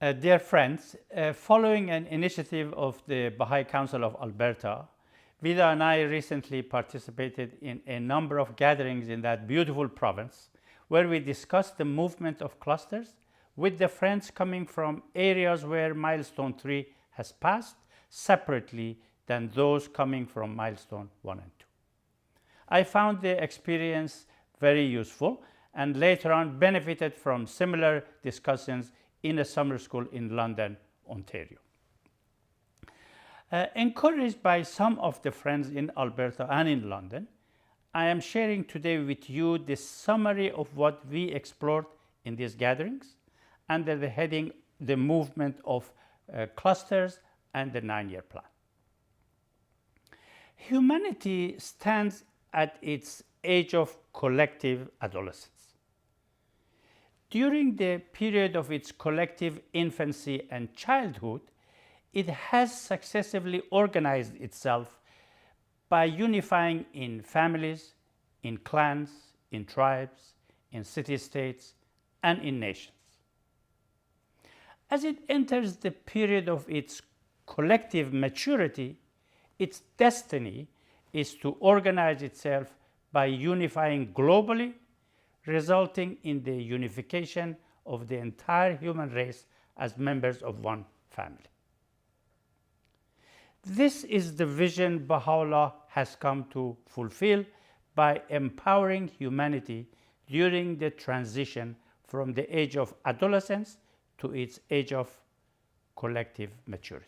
Dear friends, following an initiative of the Bahai Council of Alberta, Vida and I recently participated in a number of gatherings in that beautiful province where we discussed the movement of clusters with the friends coming from areas where milestone 3 has passed separately than those coming from milestone 1 and 2. I found the experience very useful and later on benefited from similar discussions in a summer school in London, Ontario. Encouraged by some of the friends in Alberta and in London, I am sharing today with you the summary of what we explored in these gatherings under the heading The Movement of Clusters and the 9-Year Plan. Humanity stands at its age of collective adolescence. During the period of its collective infancy and childhood, it has successively organized itself by unifying in families, in clans, in tribes, in city-states, and in nations. As it enters the period of its collective maturity, its destiny is to organize itself by unifying globally, resulting in the unification of the entire human race as members of one family. This is the vision Baha'u'llah has come to fulfill by empowering humanity during the transition from the age of adolescence to its age of collective maturity.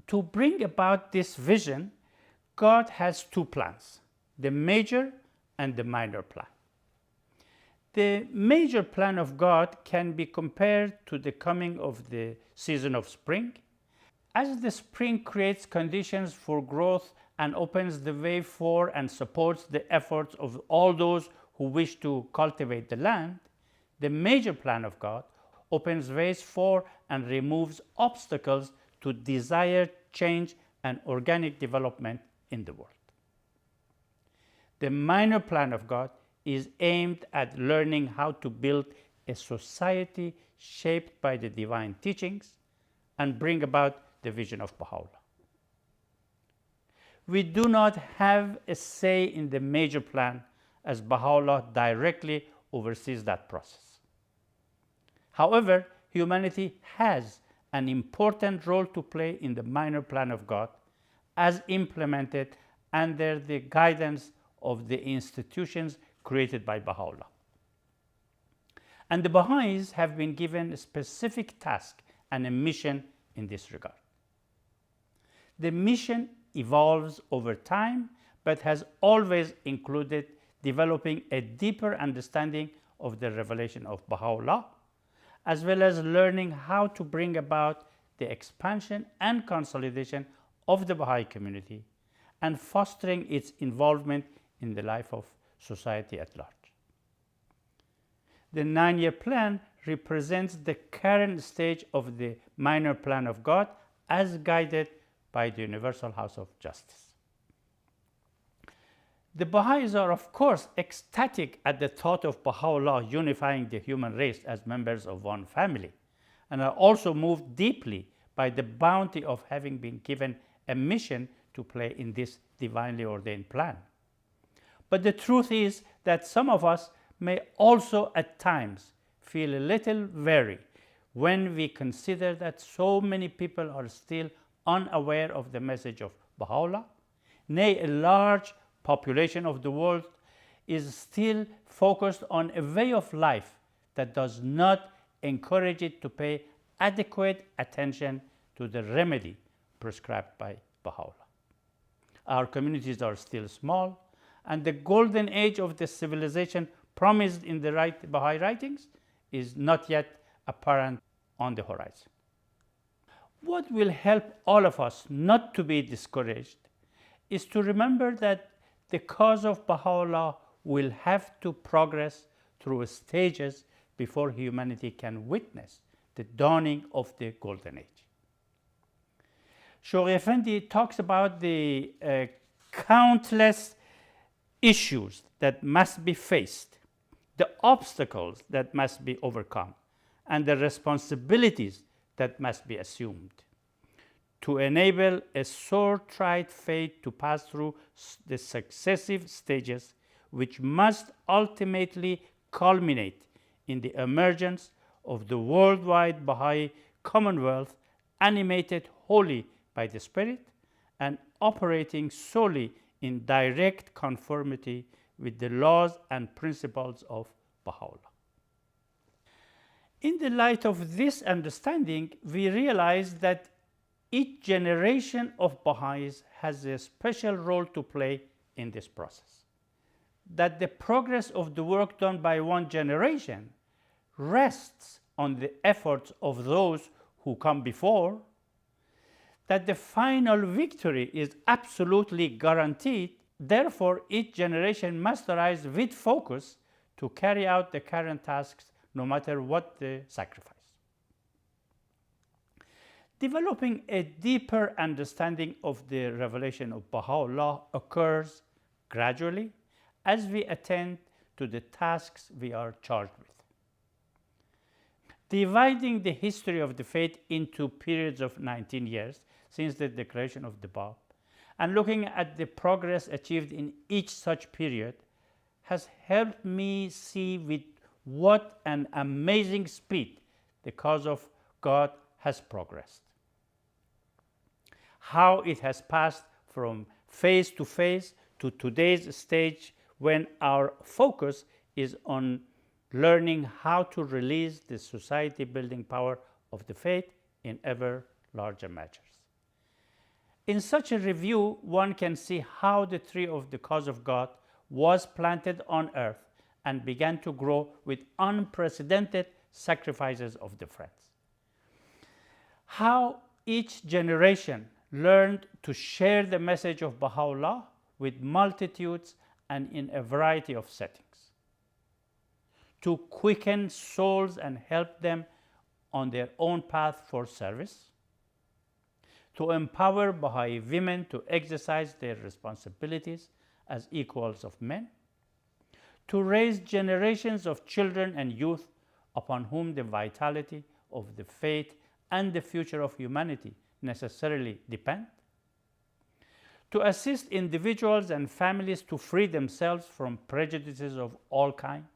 To bring about this vision, God has two plans, the major and the minor plan. The major plan of God can be compared to the coming of the season of spring. As the spring creates conditions for growth and opens the way for and supports the efforts of all those who wish to cultivate the land, the major plan of God opens ways for and removes obstacles to desired change and organic development in the world. The minor plan of God is aimed at learning how to build a society shaped by the divine teachings and bring about the vision of Baha'u'llah. We do not have a say in the major plan as Baha'u'llah directly oversees that process. However, humanity has an important role to play in the minor plan of God as implemented under the guidance of the institutions created by Baha'u'llah. And the Baha'is have been given a specific task and a mission in this regard. The mission evolves over time, but has always included developing a deeper understanding of the revelation of Baha'u'llah, as well as learning how to bring about the expansion and consolidation of the Baha'i community and fostering its involvement in the life of society at large. The 9-year plan represents the current stage of the minor plan of God as guided by the Universal House of Justice. The Baha'is are of course ecstatic at the thought of Baha'u'llah unifying the human race as members of one family, and are also moved deeply by the bounty of having been given a mission to play in this divinely ordained plan. But the truth is that some of us may also at times feel a little wary when we consider that so many people are still unaware of the message of Baha'u'llah. Nay, a large population of the world is still focused on a way of life that does not encourage it to pay adequate attention to the remedy prescribed by Baha'u'llah. Our communities are still small, and the golden age of the civilization promised in the Baha'i writings is not yet apparent on the horizon. What will help all of us not to be discouraged is to remember that the cause of Baha'u'llah will have to progress through stages before humanity can witness the dawning of the golden age. Shoghi Effendi talks about the countless issues that must be faced, the obstacles that must be overcome, and the responsibilities that must be assumed to enable a sore-tried faith to pass through the successive stages which must ultimately culminate in the emergence of the worldwide Baha'i Commonwealth, animated wholly by the Spirit and operating solely in direct conformity with the laws and principles of Baha'u'llah. In the light of this understanding, we realize that each generation of Baha'is has a special role to play in this process, that the progress of the work done by one generation rests on the efforts of those who come before, that the final victory is absolutely guaranteed. Therefore, each generation must rise with focus to carry out the current tasks, no matter what the sacrifice. Developing a deeper understanding of the revelation of Baha'u'llah occurs gradually as we attend to the tasks we are charged with. Dividing the history of the faith into periods of 19 years since the declaration of the Bab, and looking at the progress achieved in each such period has helped me see with what an amazing speed the cause of God has progressed. How it has passed from phase to phase to today's stage when our focus is on learning how to release the society building power of the faith in ever larger measures. In such a review, one can see how the tree of the cause of God was planted on earth and began to grow with unprecedented sacrifices of the friends. How each generation learned to share the message of Baha'u'llah with multitudes and in a variety of settings, to quicken souls and help them on their own path for service, to empower Baha'i women to exercise their responsibilities as equals of men, to raise generations of children and youth upon whom the vitality of the faith and the future of humanity necessarily depend, to assist individuals and families to free themselves from prejudices of all kinds,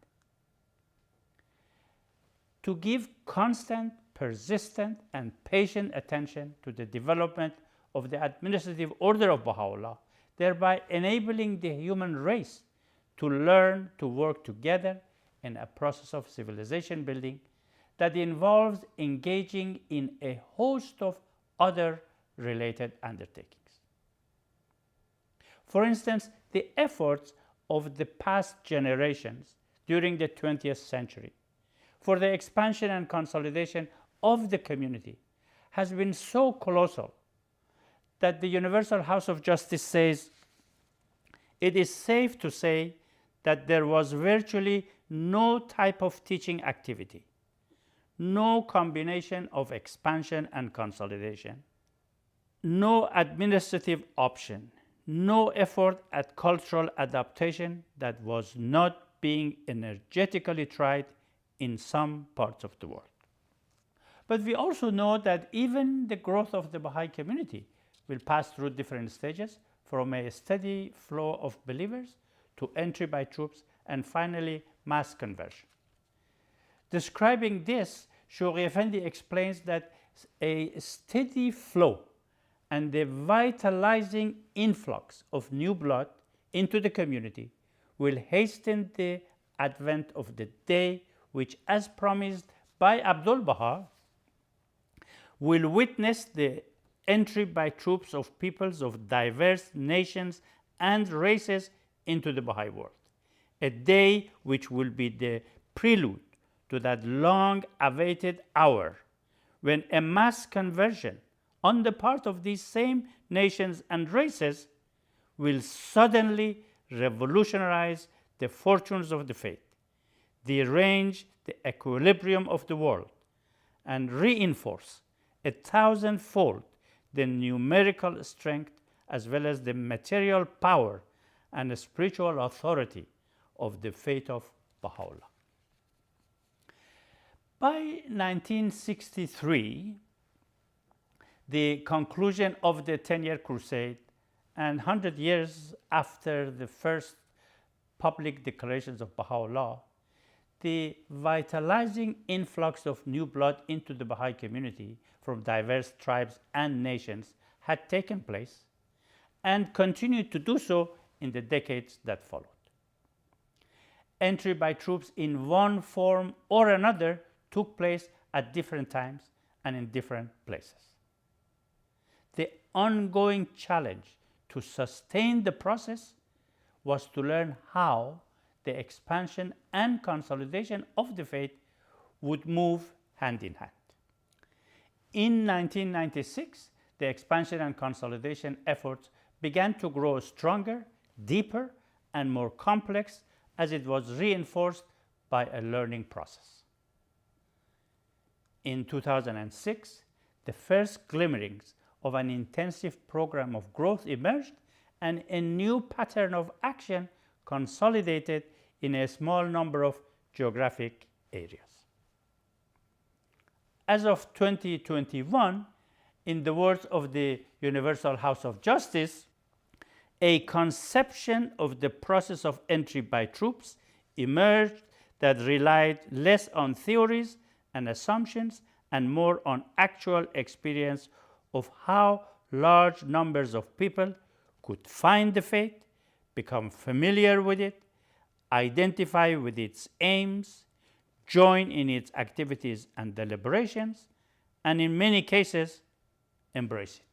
to give constant, persistent, and patient attention to the development of the administrative order of Baha'u'llah, thereby enabling the human race to learn to work together in a process of civilization building that involves engaging in a host of other related undertakings. For instance, the efforts of the past generations during the 20th century for the expansion and consolidation of the community has been so colossal that the Universal House of Justice says it is safe to say that there was virtually no type of teaching activity, no combination of expansion and consolidation, no administrative option, no effort at cultural adaptation that was not being energetically tried in some parts of the world. But we also know that even the growth of the Baha'i community will pass through different stages, from a steady flow of believers to entry by troops and finally mass conversion. Describing this, Shoghi Effendi explains that a steady flow and the vitalizing influx of new blood into the community will hasten the advent of the day which, as promised by Abdul Baha, will witness the entry by troops of peoples of diverse nations and races into the Baha'i world, a day which will be the prelude to that long-awaited hour when a mass conversion on the part of these same nations and races will suddenly revolutionize the fortunes of the faith, rearrange the equilibrium of the world, and reinforce 1,000-fold the numerical strength as well as the material power and the spiritual authority of the faith of Baha'u'llah. By 1963, the conclusion of the 10-year crusade, and 100 years after the first public declarations of Baha'u'llah, the vitalizing influx of new blood into the Baha'i community from diverse tribes and nations had taken place and continued to do so in the decades that followed. Entry by troops in one form or another took place at different times and in different places. The ongoing challenge to sustain the process was to learn how the expansion and consolidation of the faith would move hand in hand. In 1996, the expansion and consolidation efforts began to grow stronger, deeper, and more complex as it was reinforced by a learning process. In 2006, the first glimmerings of an intensive program of growth emerged, and a new pattern of action consolidated in a small number of geographic areas. As of 2021, in the words of the Universal House of Justice, a conception of the process of entry by troops emerged that relied less on theories and assumptions and more on actual experience of how large numbers of people could find the faith, become familiar with it, identify with its aims, join in its activities and deliberations, and in many cases, embrace it.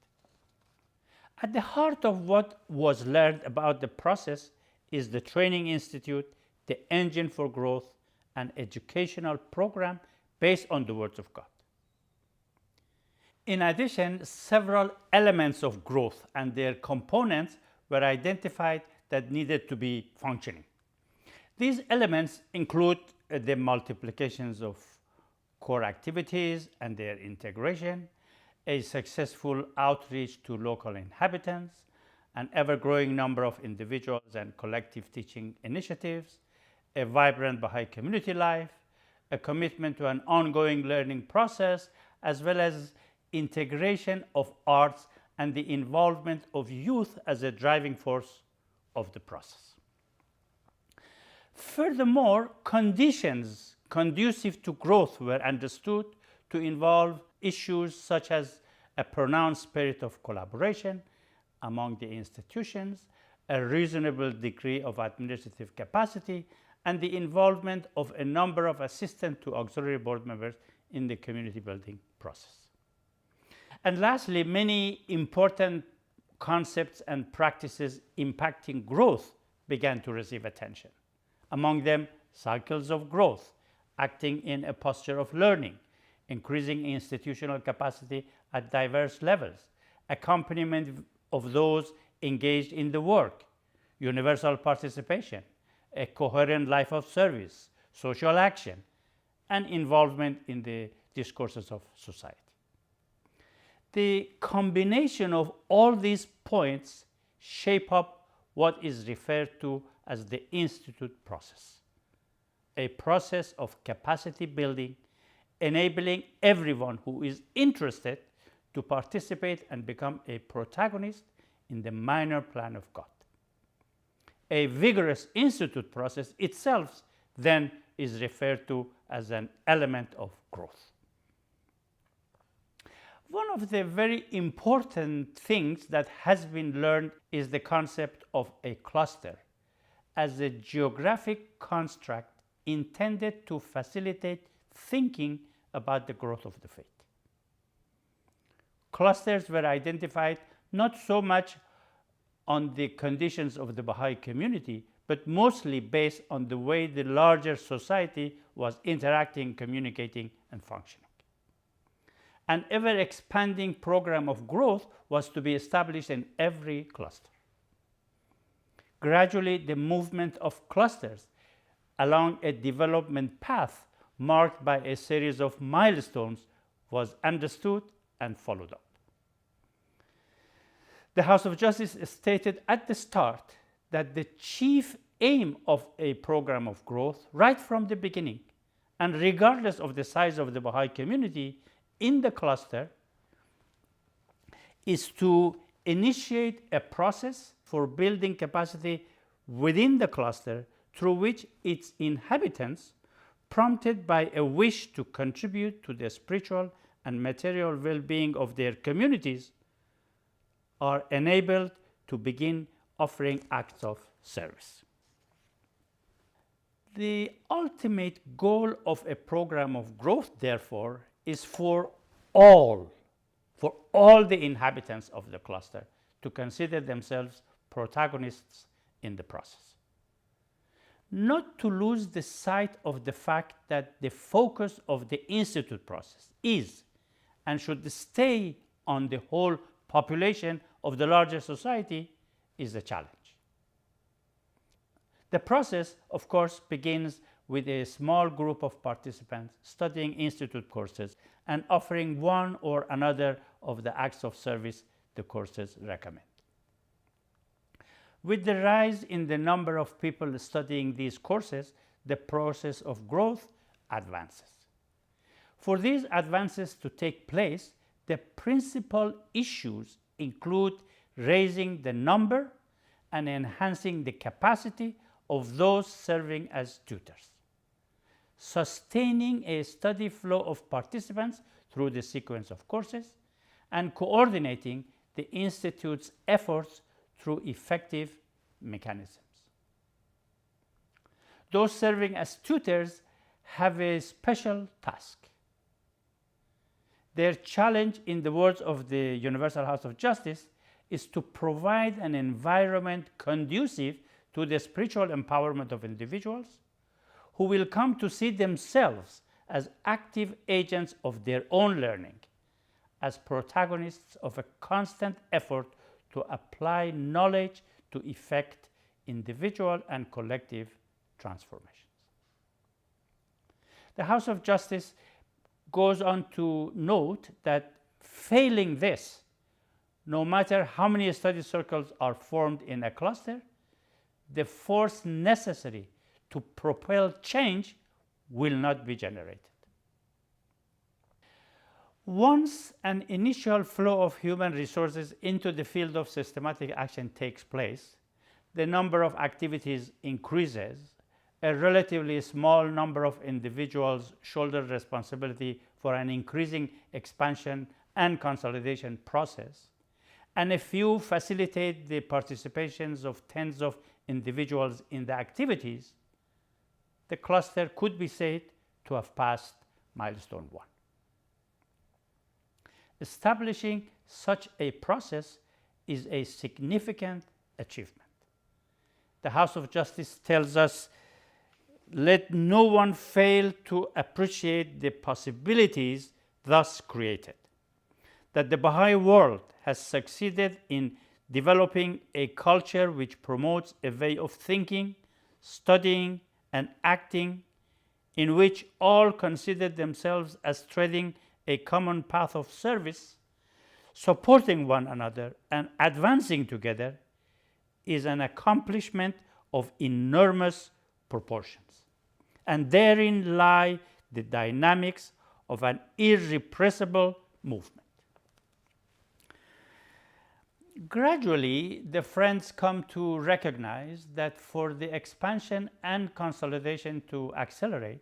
At the heart of what was learned about the process is the Training Institute, the engine for growth, an educational program based on the words of God. In addition, several elements of growth and their components were identified that needed to be functioning. These elements include the multiplications of core activities and their integration, a successful outreach to local inhabitants, an ever-growing number of individuals and collective teaching initiatives, a vibrant Baha'i community life, a commitment to an ongoing learning process, as well as integration of arts and the involvement of youth as a driving force of the process. Furthermore, conditions conducive to growth were understood to involve issues such as a pronounced spirit of collaboration among the institutions, a reasonable degree of administrative capacity, and the involvement of a number of assistant to auxiliary board members in the community building process. And lastly, many important concepts and practices impacting growth began to receive attention. Among them, cycles of growth, acting in a posture of learning, increasing institutional capacity at diverse levels, accompaniment of those engaged in the work, universal participation, a coherent life of service, social action, and involvement in the discourses of society. The combination of all these points shape up what is referred to as the Institute process, a process of capacity building, enabling everyone who is interested to participate and become a protagonist in the minor plan of God. A vigorous Institute process itself then is referred to as an element of growth. One of the very important things that has been learned is the concept of a cluster as a geographic construct intended to facilitate thinking about the growth of the faith. Clusters were identified not so much on the conditions of the Baha'i community, but mostly based on the way the larger society was interacting, communicating, and functioning. An ever-expanding program of growth was to be established in every cluster. Gradually, the movement of clusters along a development path marked by a series of milestones was understood and followed up. The House of Justice stated at the start that the chief aim of a program of growth right from the beginning, and regardless of the size of the Baha'i community in the cluster, is to initiate a process for building capacity within the cluster through which its inhabitants, prompted by a wish to contribute to the spiritual and material well-being of their communities, are enabled to begin offering acts of service. The ultimate goal of a program of growth, therefore, is for all the inhabitants of the cluster to consider themselves protagonists in the process. Not to lose the sight of the fact that the focus of the institute process is and should stay on the whole population of the larger society is a challenge. The process, of course, begins with a small group of participants studying institute courses and offering one or another of the acts of service the courses recommend. With the rise in the number of people studying these courses, the process of growth advances. For these advances to take place, the principal issues include raising the number and enhancing the capacity of those serving as tutors, sustaining a steady flow of participants through the sequence of courses, and coordinating the Institute's efforts through effective mechanisms. Those serving as tutors have a special task. Their challenge, in the words of the Universal House of Justice, is to provide an environment conducive to the spiritual empowerment of individuals who will come to see themselves as active agents of their own learning, as protagonists of a constant effort to apply knowledge to effect individual and collective transformations. The House of Justice goes on to note that failing this, no matter how many study circles are formed in a cluster, the force necessary to propel change will not be generated. Once an initial flow of human resources into the field of systematic action takes place, the number of activities increases, a relatively small number of individuals shoulder responsibility for an increasing expansion and consolidation process, and a few facilitate the participations of tens of individuals in the activities, the cluster could be said to have passed milestone 1. Establishing such a process is a significant achievement. The House of Justice tells us, let no one fail to appreciate the possibilities thus created, that the Baha'i world has succeeded in developing a culture which promotes a way of thinking, studying, and acting in which all consider themselves as treading a common path of service, supporting one another and advancing together, is an accomplishment of enormous proportions. And therein lie the dynamics of an irrepressible movement. Gradually, the Friends come to recognize that for the expansion and consolidation to accelerate,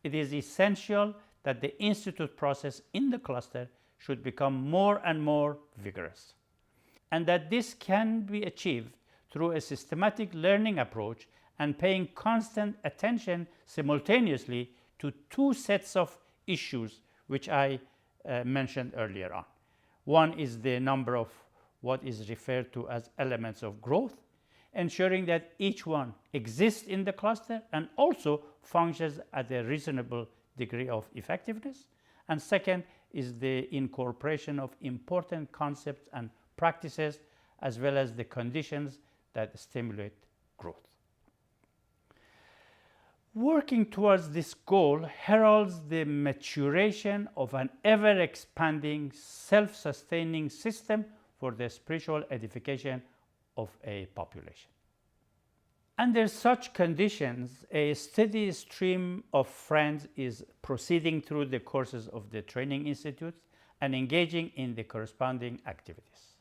it is essential that the institute process in the cluster should become more and more vigorous, and that this can be achieved through a systematic learning approach and paying constant attention simultaneously to two sets of issues which I mentioned earlier on. One is the number of what is referred to as elements of growth, ensuring that each one exists in the cluster and also functions at a reasonable degree of effectiveness. And second is the incorporation of important concepts and practices, as well as the conditions that stimulate growth. Working towards this goal heralds the maturation of an ever-expanding, self-sustaining system for the spiritual edification of a population. Under such conditions, a steady stream of friends is proceeding through the courses of the training institutes and engaging in the corresponding activities.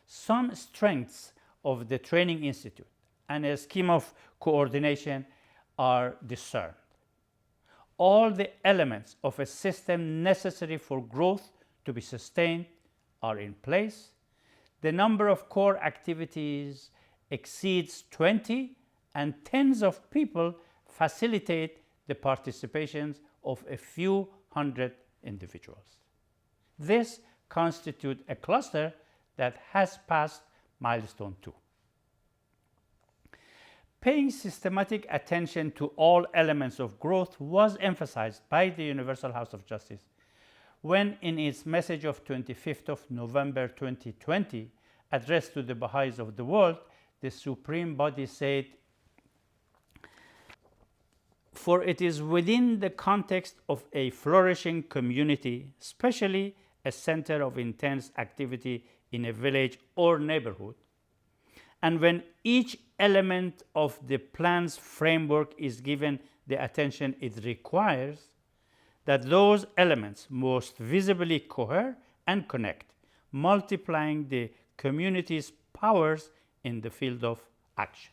Some strengths of the training institute and a scheme of coordination are discerned. All the elements of a system necessary for growth to be sustained are in place. The number of core activities exceeds 20, and tens of people facilitate the participations of a few hundred individuals. This constitutes a cluster that has passed milestone 2. Paying systematic attention to all elements of growth was emphasized by the Universal House of Justice when, in its message of 25th of November 2020, addressed to the Baha'is of the world, the Supreme Body said, "For it is within the context of a flourishing community, especially a center of intense activity in a village or neighborhood, and when each element of the plan's framework is given the attention it requires, that those elements most visibly cohere and connect, multiplying the community's powers in the field of action."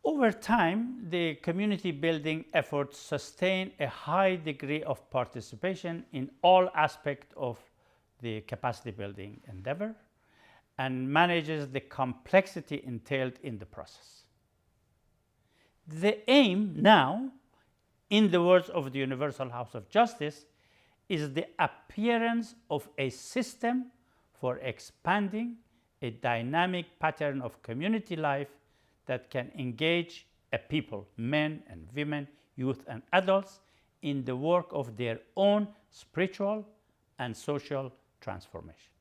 Over time, the community building efforts sustain a high degree of participation in all aspects of the capacity building endeavor and manages the complexity entailed in the process. The aim now, in the words of the Universal House of Justice, is the appearance of a system for expanding a dynamic pattern of community life that can engage a people, men and women, youth and adults, in the work of their own spiritual and social transformation.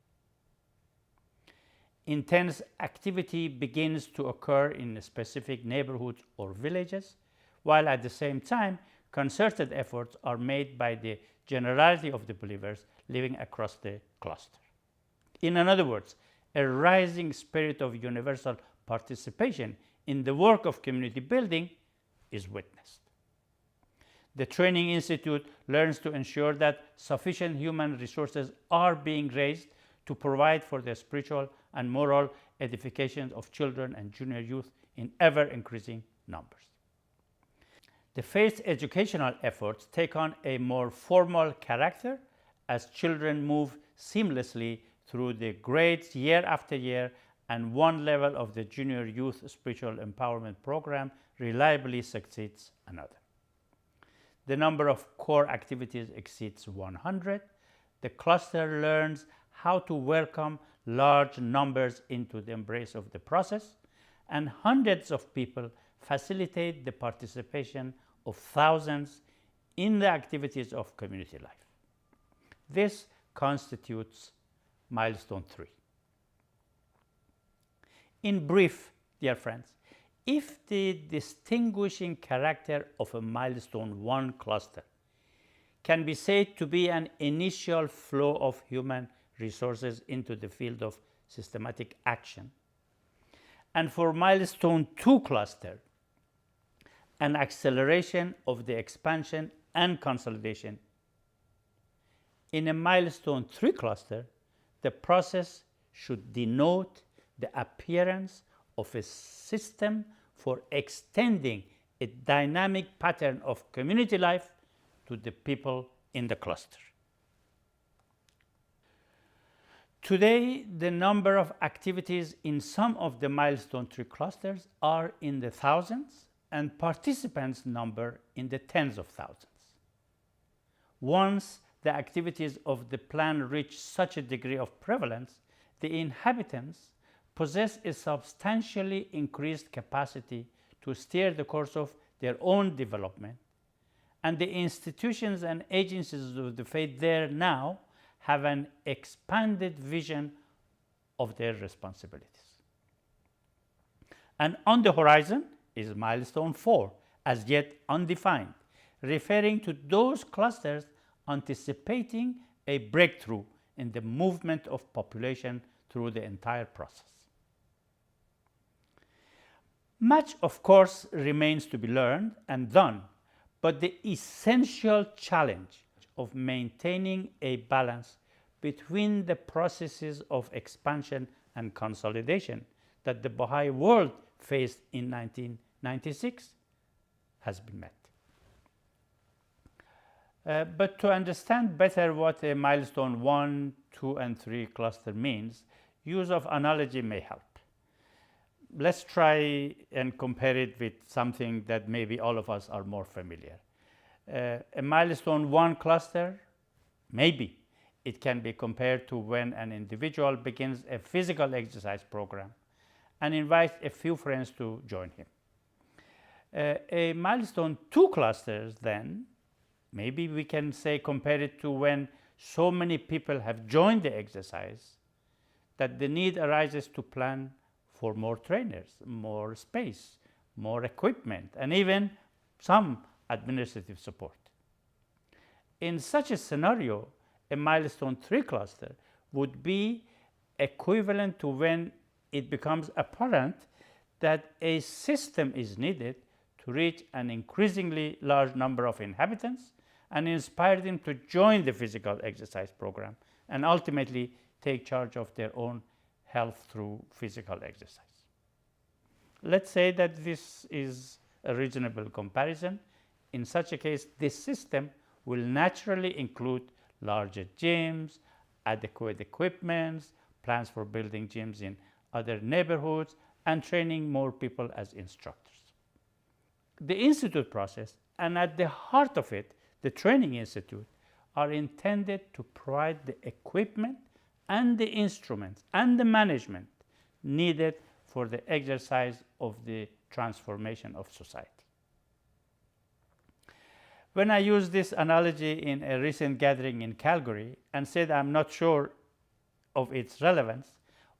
Intense activity begins to occur in specific neighborhoods or villages, while at the same time concerted efforts are made by the generality of the believers living across the cluster. In other words, a rising spirit of universal participation in the work of community building is witnessed. The Training Institute learns to ensure that sufficient human resources are being raised to provide for the spiritual and moral edification of children and junior youth in ever-increasing numbers. The faith educational efforts take on a more formal character as children move seamlessly through the grades year after year, and one level of the junior youth spiritual empowerment program reliably succeeds another. The number of core activities exceeds 100. The cluster learns how to welcome large numbers into the embrace of the process, and hundreds of people facilitate the participation of thousands in the activities of community life. This constitutes milestone 3. In brief, dear friends, if the distinguishing character of a milestone 1 cluster can be said to be an initial flow of human resources into the field of systematic action, and for milestone 2 cluster, an acceleration of the expansion and consolidation, in a milestone 3 cluster, the process should denote the appearance of a system for extending a dynamic pattern of community life to the people in the cluster. Today, the number of activities in some of the milestone 3 clusters are in the thousands, and participants number in the tens of thousands. Once the activities of the plan reach such a degree of prevalence, the inhabitants possess a substantially increased capacity to steer the course of their own development, and the institutions and agencies of the faith there now have an expanded vision of their responsibilities. And on the horizon is milestone 4, as yet undefined, referring to those clusters anticipating a breakthrough in the movement of population through the entire process. Much, of course, remains to be learned and done, but the essential challenge of maintaining a balance between the processes of expansion and consolidation that the Baha'i world faced in 1996 has been met. But to understand better what a milestone 1, 2, and 3 cluster means, use of analogy may help. Let's try and compare it with something that maybe all of us are more familiar. A milestone 1 cluster, maybe it can be compared to when an individual begins a physical exercise program and invites a few friends to join him. A milestone 2 clusters, then, maybe we can say compare it to when so many people have joined the exercise that the need arises to plan for more trainers, more space, more equipment, and even some administrative support. In such a scenario, a milestone 3 cluster would be equivalent to when it becomes apparent that a system is needed to reach an increasingly large number of inhabitants and inspire them to join the physical exercise program and ultimately take charge of their own health through physical exercise. Let's say that this is a reasonable comparison. In such a case, this system will naturally include larger gyms, adequate equipment, plans for building gyms in other neighborhoods, and training more people as instructors. The institute process, and at the heart of it, the training institute, are intended to provide the equipment and the instruments and the management needed for the exercise of the transformation of society. When I used this analogy in a recent gathering in Calgary and said I'm not sure of its relevance,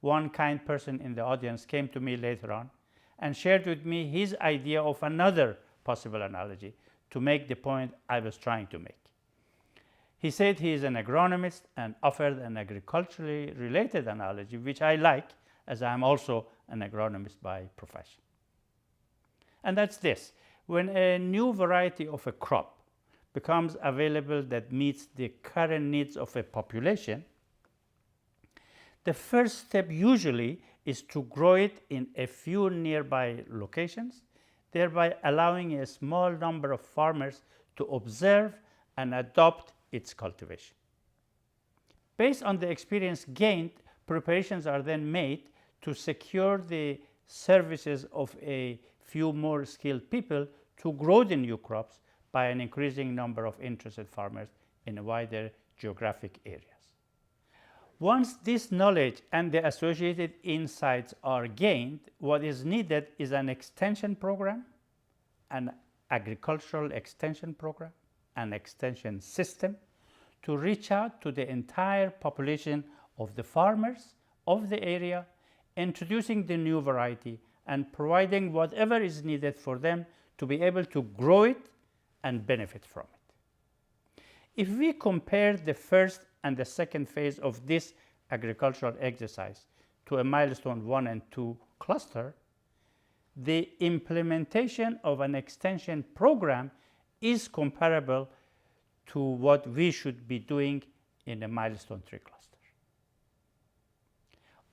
one kind person in the audience came to me later on and shared with me his idea of another possible analogy to make the point I was trying to make. He said he is an agronomist and offered an agriculturally related analogy, which I like, as I am also an agronomist by profession. And that's this: when a new variety of a crop becomes available that meets the current needs of a population, the first step usually is to grow it in a few nearby locations, thereby allowing a small number of farmers to observe and adopt its cultivation. Based on the experience gained, preparations are then made to secure the services of a few more skilled people to grow the new crops by an increasing number of interested farmers in wider geographic areas. Once this knowledge and the associated insights are gained, what is needed is an extension program, an agricultural extension program, an extension system to reach out to the entire population of the farmers of the area, introducing the new variety and providing whatever is needed for them to be able to grow it and benefit from it. If we compare the first and the second phase of this agricultural exercise to a milestone 1 and 2 cluster, the implementation of an extension program is comparable to what we should be doing in a milestone 3 cluster.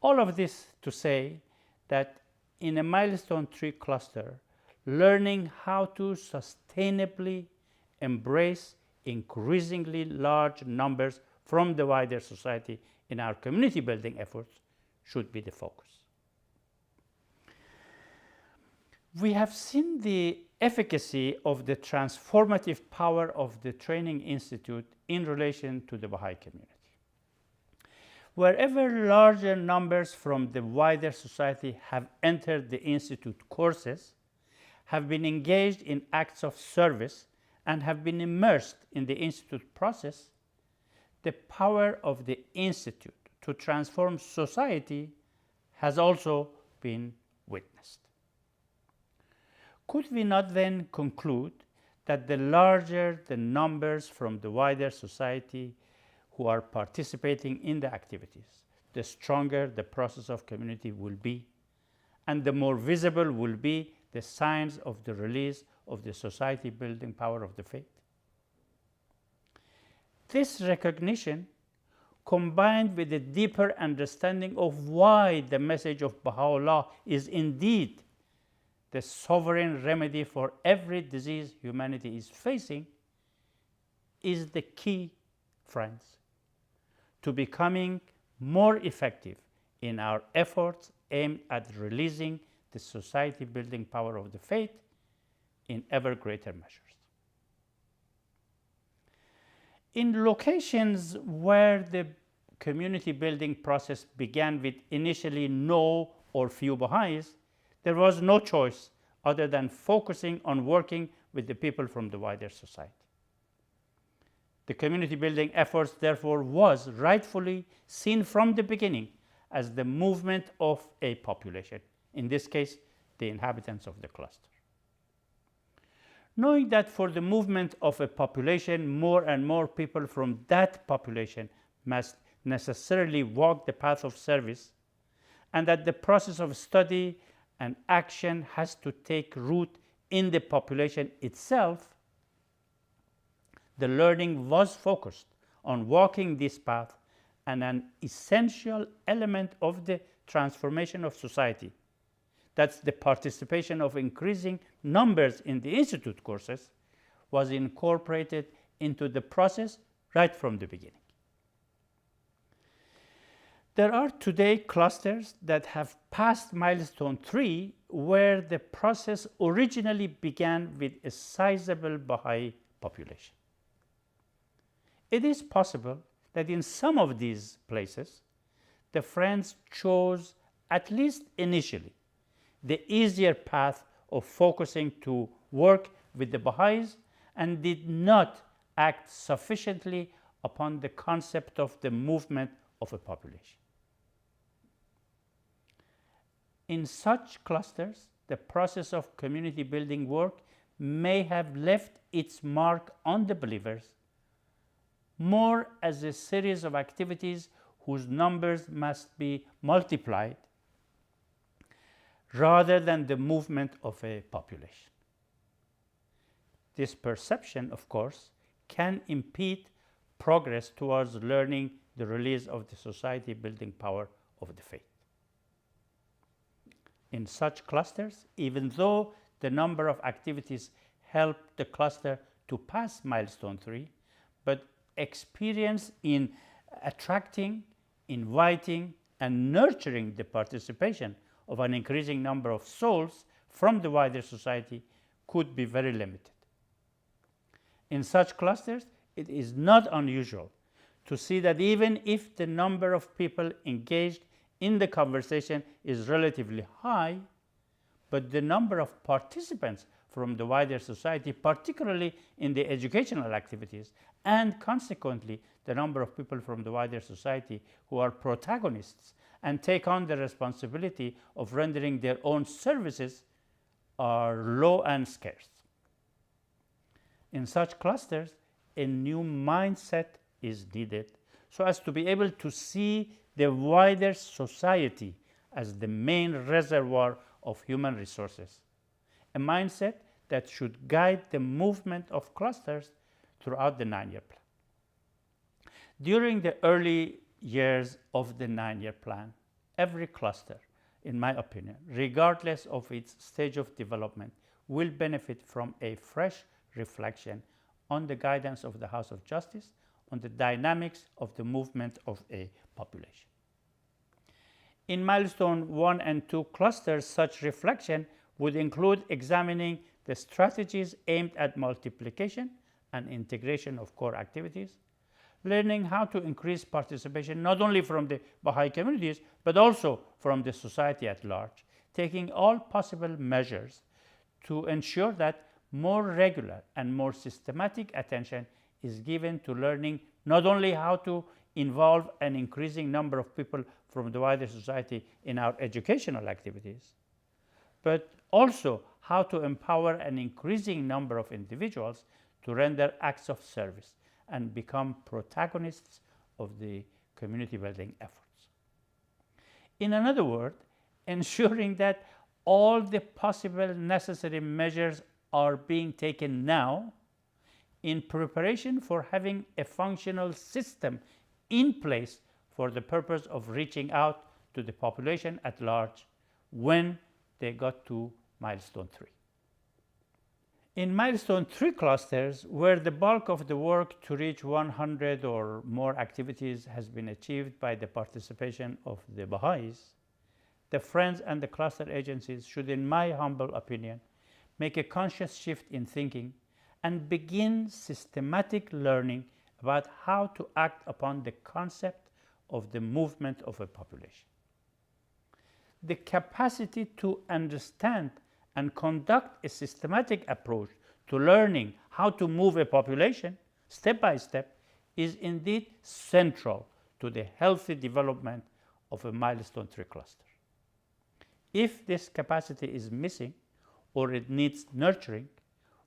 All of this to say that in a milestone 3 cluster, learning how to sustainably embrace increasingly large numbers from the wider society in our community building efforts should be the focus. We have seen the efficacy of the transformative power of the Training Institute in relation to the Baha'i community. Wherever larger numbers from the wider society have entered the Institute courses, have been engaged in acts of service, and have been immersed in the Institute process, the power of the Institute to transform society has also been witnessed. Could we not then conclude that the larger the numbers from the wider society who are participating in the activities, the stronger the process of community will be, and the more visible will be the signs of the release of the society building power of the faith. This recognition, combined with a deeper understanding of why the message of Baha'u'llah is indeed the sovereign remedy for every disease humanity is facing, is the key, friends, to becoming more effective in our efforts aimed at releasing the society building power of the faith in ever greater measures. In locations where the community building process began with initially no or few Baha'is, there was no choice other than focusing on working with the people from the wider society. The community building efforts, therefore, was rightfully seen from the beginning as the movement of a population, in this case, the inhabitants of the cluster. Knowing that for the movement of a population, more and more people from that population must necessarily walk the path of service, and that the process of study and action has to take root in the population itself, the learning was focused on walking this path, and an essential element of the transformation of society, that's the participation of increasing numbers in the institute courses, was incorporated into the process right from the beginning. There are today clusters that have passed milestone 3, where the process originally began with a sizable Baha'i population. It is possible that in some of these places, the friends chose, at least initially, the easier path of focusing to work with the Baha'is and did not act sufficiently upon the concept of the movement of a population. In such clusters, the process of community building work may have left its mark on the believers more as a series of activities whose numbers must be multiplied rather than the movement of a population. This perception, of course, can impede progress towards learning the release of the society building power of the faith. In such clusters, even though the number of activities help the cluster to pass milestone 3, but experience in attracting, inviting, and nurturing the participation of an increasing number of souls from the wider society could be very limited. In such clusters, it is not unusual to see that even if the number of people engaged in the conversation is relatively high, but the number of participants from the wider society, particularly in the educational activities, and consequently the number of people from the wider society who are protagonists and take on the responsibility of rendering their own services, are low and scarce. In such clusters, a new mindset is needed so as to be able to see the wider society as the main reservoir of human resources, a mindset that should guide the movement of clusters throughout the 9-year plan. During the early years of the 9-year plan, every cluster, in my opinion, regardless of its stage of development, will benefit from a fresh reflection on the guidance of the House of Justice on the dynamics of the movement of a population. In milestone 1 and 2 clusters, such reflection would include examining the strategies aimed at multiplication and integration of core activities, learning how to increase participation not only from the Baha'i communities, but also from the society at large, taking all possible measures to ensure that more regular and more systematic attention is given to learning not only how to involve an increasing number of people from the wider society in our educational activities, but also how to empower an increasing number of individuals to render acts of service and become protagonists of the community building efforts. In another word, ensuring that all the possible necessary measures are being taken now in preparation for having a functional system in place for the purpose of reaching out to the population at large when they got to milestone 3. In milestone 3 clusters, where the bulk of the work to reach 100 or more activities has been achieved by the participation of the Baha'is, the Friends and the cluster agencies should, in my humble opinion, make a conscious shift in thinking and begin systematic learning about how to act upon the concept of the movement of a population. The capacity to understand and conduct a systematic approach to learning how to move a population step by step is indeed central to the healthy development of a milestone 3 cluster. If this capacity is missing or it needs nurturing,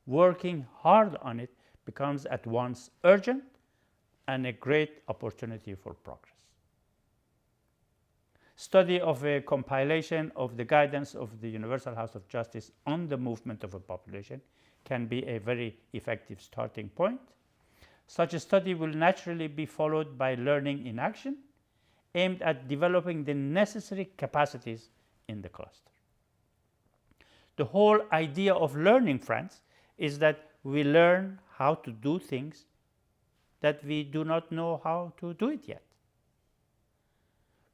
working hard on it becomes at once urgent and a great opportunity for progress. Study of a compilation of the guidance of the Universal House of Justice on the movement of a population can be a very effective starting point. Such a study will naturally be followed by learning in action, aimed at developing the necessary capacities in the cluster. The whole idea of learning, friends, is that we learn how to do things that we do not know how to do it yet.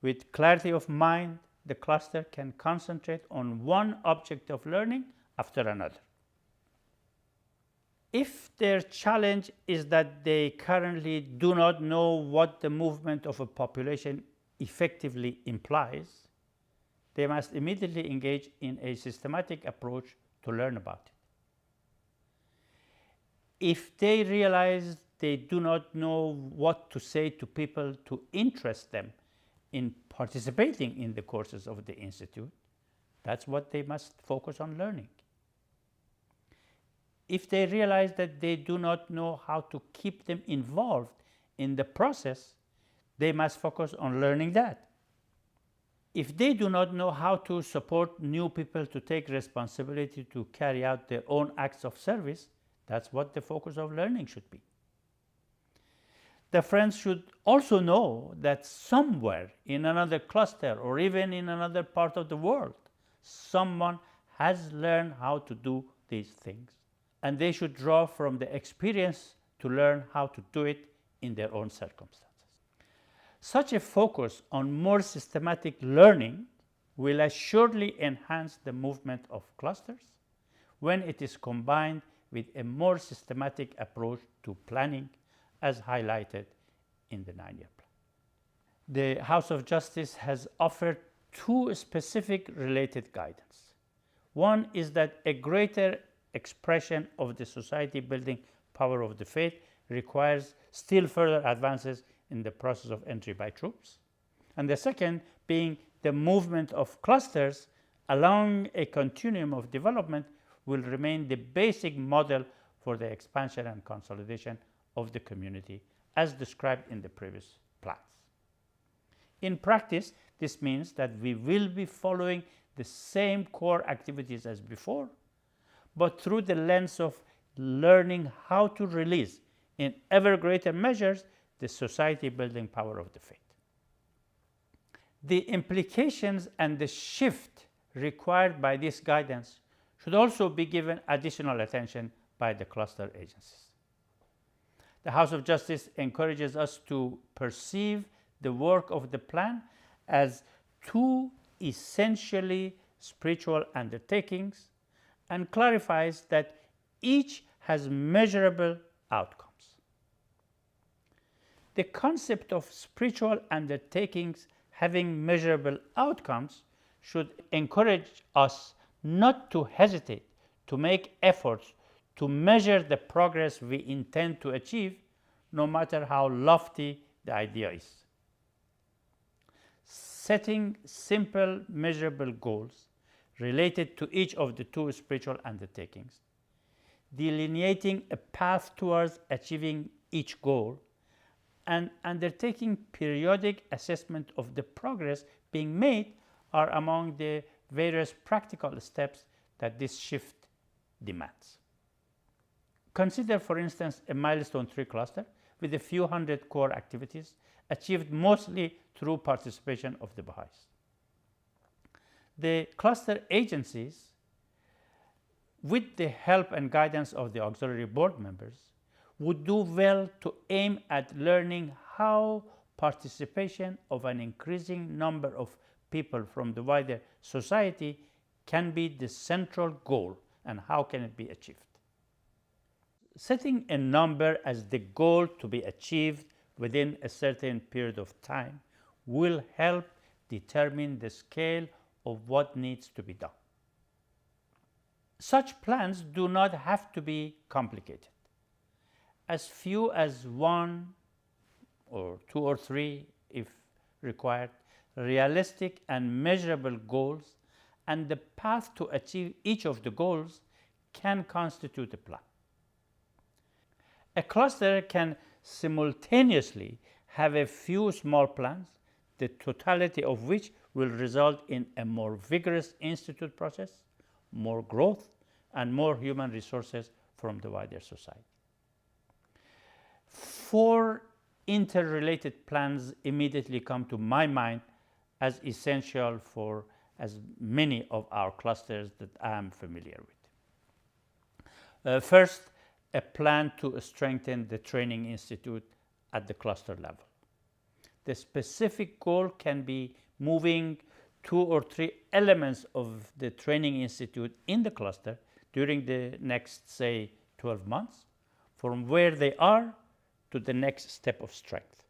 With clarity of mind, the cluster can concentrate on one object of learning after another. If their challenge is that they currently do not know what the movement of a population effectively implies, they must immediately engage in a systematic approach to learn about it. If they realize they do not know what to say to people to interest them in participating in the courses of the Institute, that's what they must focus on learning. If they realize that they do not know how to keep them involved in the process, they must focus on learning that. If they do not know how to support new people to take responsibility to carry out their own acts of service, that's what the focus of learning should be. The Friends should also know that somewhere in another cluster or even in another part of the world, someone has learned how to do these things, and they should draw from the experience to learn how to do it in their own circumstances. Such a focus on more systematic learning will assuredly enhance the movement of clusters when it is combined with a more systematic approach to planning, as highlighted in the 9-year plan. The House of Justice has offered 2 specific related guidance. One is that a greater expression of the society building power of the faith requires still further advances in the process of entry by troops, and the second being the movement of clusters along a continuum of development will remain the basic model for the expansion and consolidation of the community as described in the previous plans. In practice, this means that we will be following the same core activities as before, but through the lens of learning how to release in ever greater measures the society building power of the faith. The implications and the shift required by this guidance should also be given additional attention by the cluster agencies. The House of Justice encourages us to perceive the work of the plan as 2 essentially spiritual undertakings and clarifies that each has measurable outcomes. The concept of spiritual undertakings having measurable outcomes should encourage us not to hesitate to make efforts to measure the progress we intend to achieve, no matter how lofty the idea is. Setting simple, measurable goals related to each of the 2 spiritual undertakings, delineating a path towards achieving each goal, and undertaking periodic assessment of the progress being made are among the various practical steps that this shift demands. Consider, for instance, a milestone 3 cluster with a few hundred core activities achieved mostly through participation of the Baha'is. The cluster agencies, with the help and guidance of the auxiliary board members, would do well to aim at learning how participation of an increasing number of people from the wider society can be the central goal and how can it be achieved. Setting a number as the goal to be achieved within a certain period of time will help determine the scale of what needs to be done. Such plans do not have to be complicated. As few as 1 or 2 or 3, if required, realistic and measurable goals, and the path to achieve each of the goals can constitute a plan. A cluster can simultaneously have a few small plans, the totality of which will result in a more vigorous institute process, more growth, and more human resources from the wider society. 4 interrelated plans immediately come to my mind as essential for as many of our clusters that I am familiar with. First, a plan to strengthen the training institute at the cluster level. The specific goal can be moving 2 or 3 elements of the training institute in the cluster during the next, say, 12 months, from where they are to the next step of strength.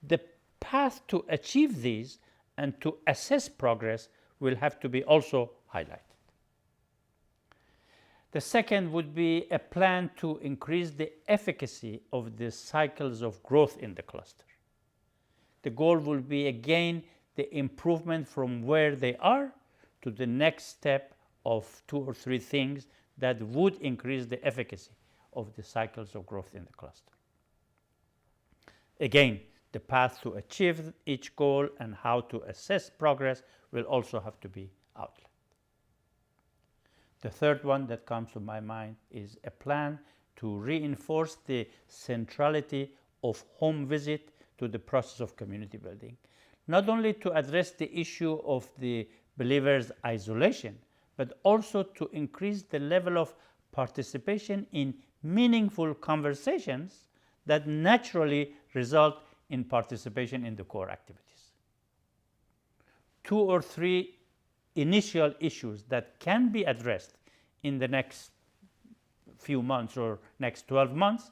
The path to achieve these and to assess progress will have to be also highlighted. The second would be a plan to increase the efficacy of the cycles of growth in the cluster. The goal will be again the improvement from where they are to the next step of 2 or 3 things that would increase the efficacy of the cycles of growth in the cluster. Again, the path to achieve each goal and how to assess progress will also have to be outlined. The third one that comes to my mind is a plan to reinforce the centrality of home visit to the process of community building, not only to address the issue of the believers' isolation, but also to increase the level of participation in meaningful conversations that naturally result in participation in the core activities. 2 or 3 initial issues that can be addressed in the next few months or next 12 months,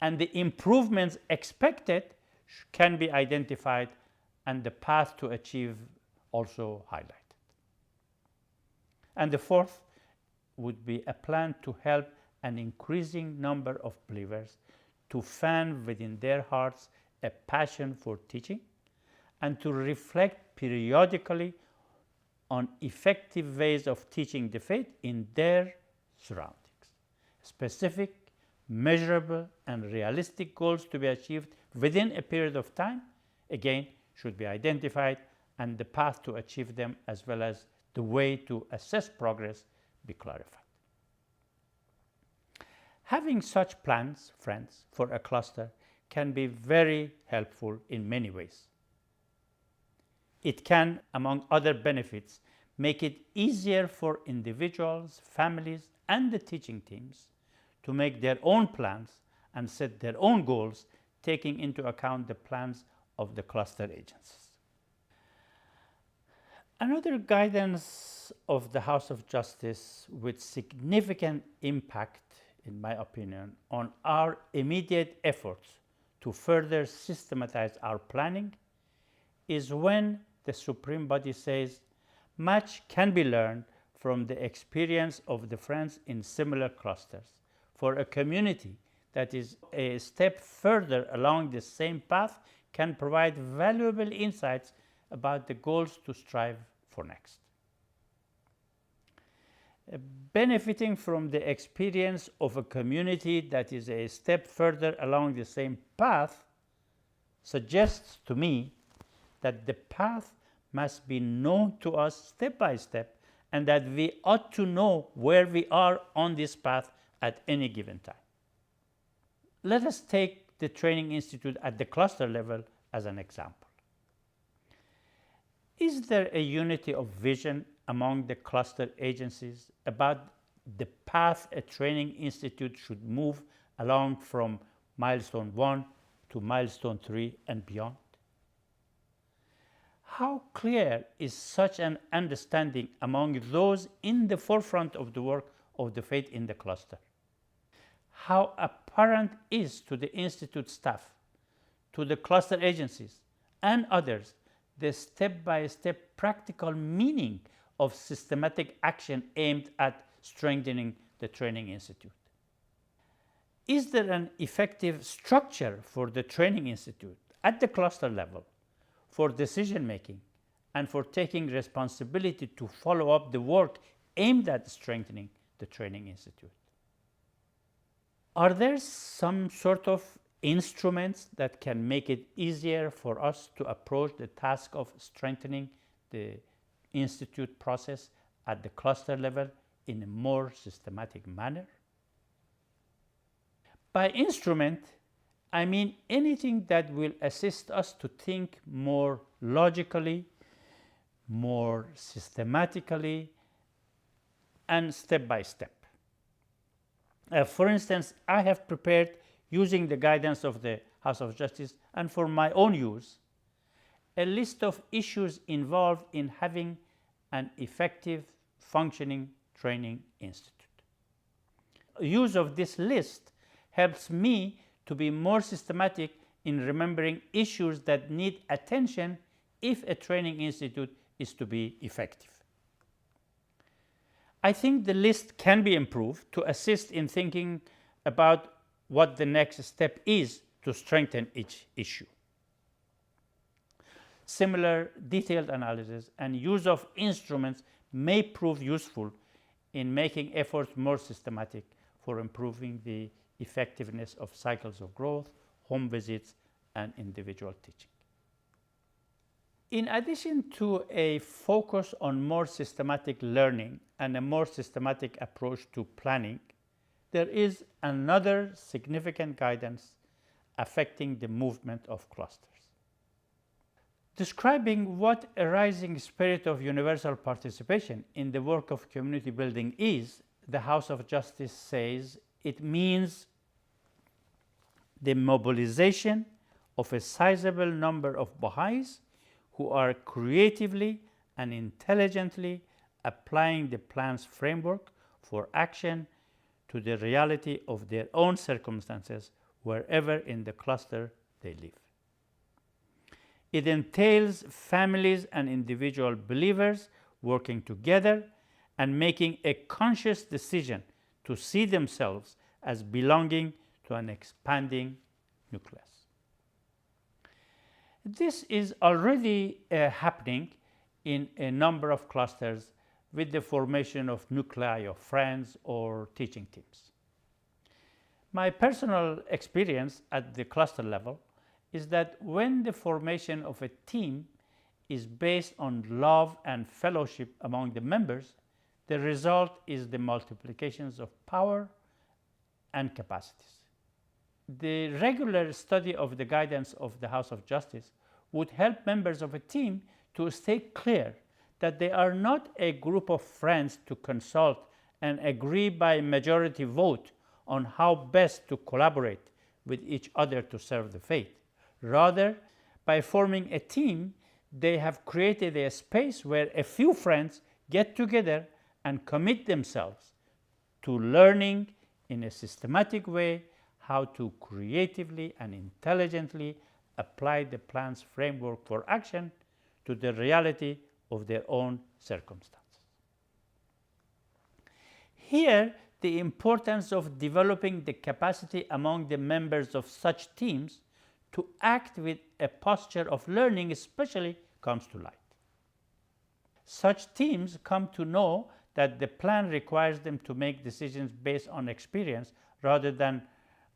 and the improvements expected can be identified and the path to achieve also highlighted. And the fourth would be a plan to help an increasing number of believers to fan within their hearts a passion for teaching and to reflect periodically on effective ways of teaching the faith in their surroundings. Specific, measurable, and realistic goals to be achieved within a period of time, again, should be identified, and the path to achieve them as well as the way to assess progress be clarified. Having such plans, friends, for a cluster can be very helpful in many ways. It can, among other benefits, make it easier for individuals, families, and the teaching teams to make their own plans and set their own goals, taking into account the plans of the cluster agencies. Another guidance of the House of Justice with significant impact, in my opinion, on our immediate efforts to further systematize our planning is when the Supreme Body says much can be learned from the experience of the friends in similar clusters for a community that is a step further along the same path can provide valuable insights about the goals to strive for next. Benefiting from the experience of a community that is a step further along the same path suggests to me that the path must be known to us step by step, and that we ought to know where we are on this path at any given time. Let us take the Training Institute at the cluster level as an example. Is there a unity of vision among the cluster agencies about the path a training institute should move along from milestone 1 to milestone 3 and beyond? How clear is such an understanding among those in the forefront of the work of the faith in the cluster? How apparent is to the institute staff, to the cluster agencies and others, the step-by-step practical meaning of systematic action aimed at strengthening the Training Institute? Is there an effective structure for the Training Institute at the cluster level for decision making and for taking responsibility to follow up the work aimed at strengthening the Training Institute? Are there some sort of instruments that can make it easier for us to approach the task of strengthening the institute process at the cluster level in a more systematic manner? By instrument, I mean anything that will assist us to think more logically, more systematically, and step by step. For instance, I have prepared, using the guidance of the House of Justice and for my own use, a list of issues involved in having an effective, functioning training institute. Use of this list helps me to be more systematic in remembering issues that need attention if a training institute is to be effective. I think the list can be improved to assist in thinking about what the next step is to strengthen each issue. Similar detailed analysis and use of instruments may prove useful in making efforts more systematic for improving the effectiveness of cycles of growth, home visits, and individual teaching. In addition to a focus on more systematic learning and a more systematic approach to planning, there is another significant guidance affecting the movement of clusters. Describing what a rising spirit of universal participation in the work of community building is, the House of Justice says it means the mobilization of a sizable number of Baha'is who are creatively and intelligently applying the plan's framework for action to the reality of their own circumstances wherever in the cluster they live. It entails families and individual believers working together and making a conscious decision to see themselves as belonging to an expanding nucleus. This is already happening in a number of clusters with the formation of nuclei of friends or teaching teams. My personal experience at the cluster level is that when the formation of a team is based on love and fellowship among the members, the result is the multiplications of power and capacities. The regular study of the guidance of the House of Justice would help members of a team to stay clear that they are not a group of friends to consult and agree by majority vote on how best to collaborate with each other to serve the faith. Rather, by forming a team, they have created a space where a few friends get together and commit themselves to learning in a systematic way how to creatively and intelligently apply the plan's framework for action to the reality of their own circumstances. Here, the importance of developing the capacity among the members of such teams to act with a posture of learning especially comes to light. Such teams come to know that the plan requires them to make decisions based on experience rather than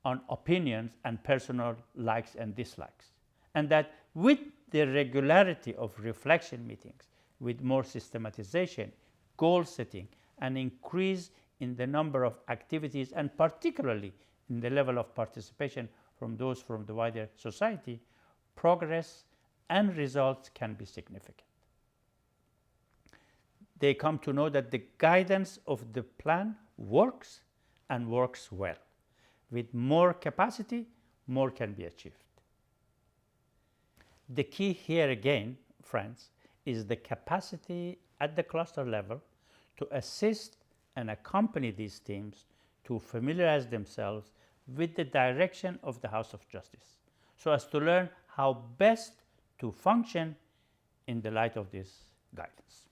on opinions and personal likes and dislikes, and that with the regularity of reflection meetings with more systematization, goal setting, and increase in the number of activities, and particularly in the level of participation from those from the wider society, progress and results can be significant. They come to know that the guidance of the plan works and works well. With more capacity, more can be achieved. The key here again, friends, is the capacity at the cluster level to assist and accompany these teams to familiarize themselves with the direction of the House of Justice, so as to learn how best to function in the light of this guidance.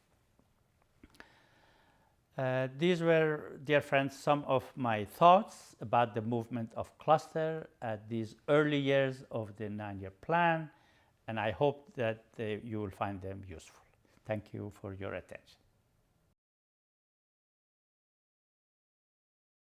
These were, dear friends, some of my thoughts about the movement of cluster at these early years of the 9-year plan, and I hope that you will find them useful. Thank you for your attention.